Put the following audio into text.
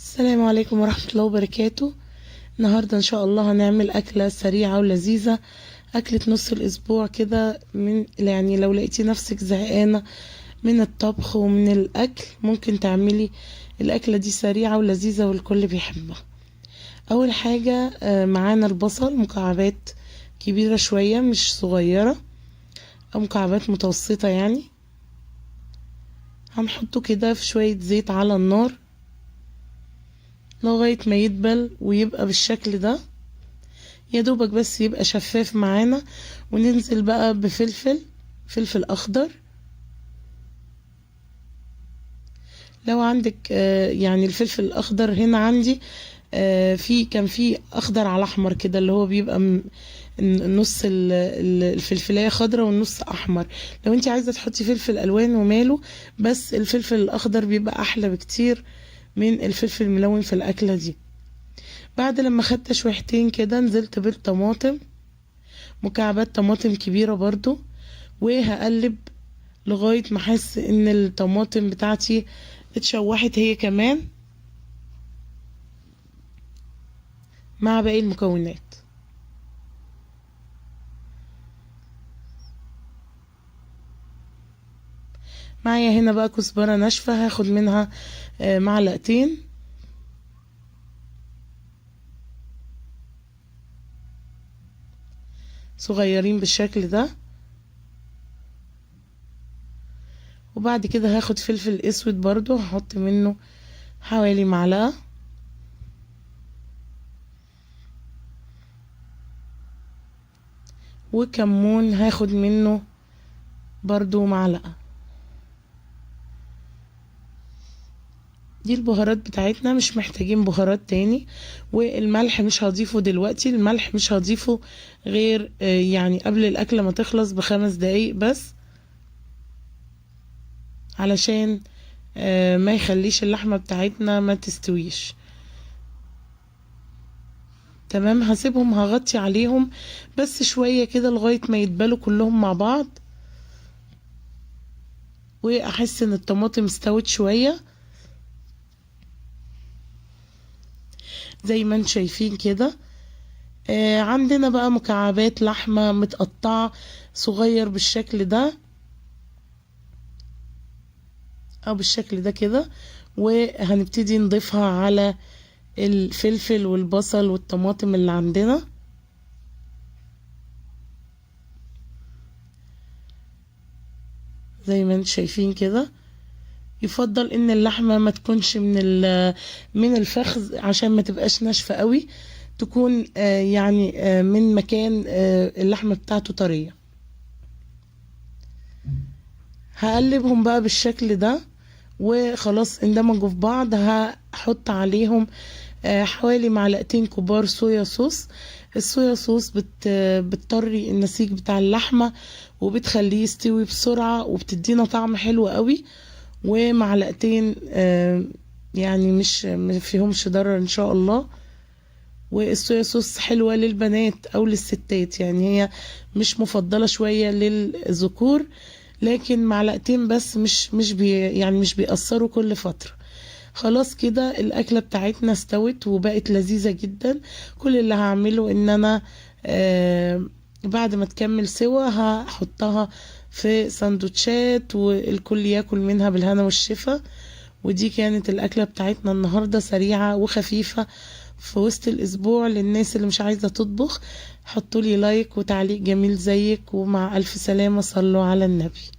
السلام عليكم ورحمة الله وبركاته. النهاردة ان شاء الله هنعمل اكلة سريعة ولذيذة، اكلة نص الاسبوع كده. يعني لو لقيتي نفسك زهقانة من الطبخ ومن الاكل ممكن تعملي الاكلة دي سريعة ولذيذة والكل بيحبها. اول حاجة معانا البصل مكعبات كبيرة شوية مش صغيرة، او مكعبات متوسطة يعني. هنحطه كده في شوية زيت على النار لغاية ما يدبل ويبقى بالشكل ده، يا دوبك بس يبقى شفاف معانا. وننزل بقى فلفل اخضر. لو عندك يعني الفلفل الاخضر هنا عندي كان في اخضر على احمر كده، اللي هو بيبقى النص الفلفلايه خضرة والنص احمر. لو انت عايزه تحطي فلفل الوان وماله، بس الفلفل الاخضر بيبقى احلى بكتير من الفلفل الملون في الاكله دي. بعد لما خدت تشويحتين كده نزلت بالطماطم، مكعبات طماطم كبيرة برضو، وهقلب لغاية ما احس ان الطماطم بتاعتي اتشوحت هي كمان مع باقي المكونات. معايا هنا بقى كزبرة ناشفة، هاخد منها معلقتين. صغيرين بالشكل ده. وبعد كده هاخد فلفل اسود برضو، هحط منه حوالي معلقة. وكمون هاخد منه برضو معلقة. دي البهارات بتاعتنا، مش محتاجين بهارات تاني. والملح مش هضيفه دلوقتي، الملح مش هضيفه غير يعني قبل الاكلة ما تخلص ب5 دقايق بس، علشان ما يخليش اللحمة بتاعتنا ما تستويش. تمام، هسيبهم هغطي عليهم بس شوية كده لغاية ما يتبالوا كلهم مع بعض، واحس ان الطماطم استوت شوية زي ما انتم شايفين كده. عندنا بقى مكعبات لحمة متقطعة صغير بالشكل ده او بالشكل ده كده، وهنبتدي نضيفها على الفلفل والبصل والطماطم اللي عندنا. زي ما انتم شايفين كده. يفضل ان اللحمة ما تكونش من الفخذ عشان ما تبقاش ناشفة قوي، تكون يعني من مكان اللحمة بتاعته طرية. هقلبهم بقى بالشكل ده وخلاص اندمجوا في بعض. هحط عليهم حوالي معلقتين كبار صويا صوص. الصويا صوص بتطري النسيج بتاع اللحمة وبتخليه يستوي بسرعة وبتدينا طعم حلو قوي. ومعلقتين يعني مش فيهمش ضرر ان شاء الله. والصويا صوص حلوة للبنات او للستات، يعني هي مش مفضلة شوية للذكور، لكن معلقتين بس يعني مش بيأثروا كل فترة. خلاص كده الأكلة بتاعتنا استوت وبقت لذيذة جدا. كل اللي هعمله ان انا بعد ما تكمل سوا هحطها في سندوتشات والكل ياكل منها بالهنا والشفا. ودي كانت الأكلة بتاعتنا النهاردة، سريعة وخفيفة في وسط الأسبوع. للناس اللي مش عايزة تطبخ حطولي لايك وتعليق جميل زيك، ومع ألف سلامة، صلوا على النبي.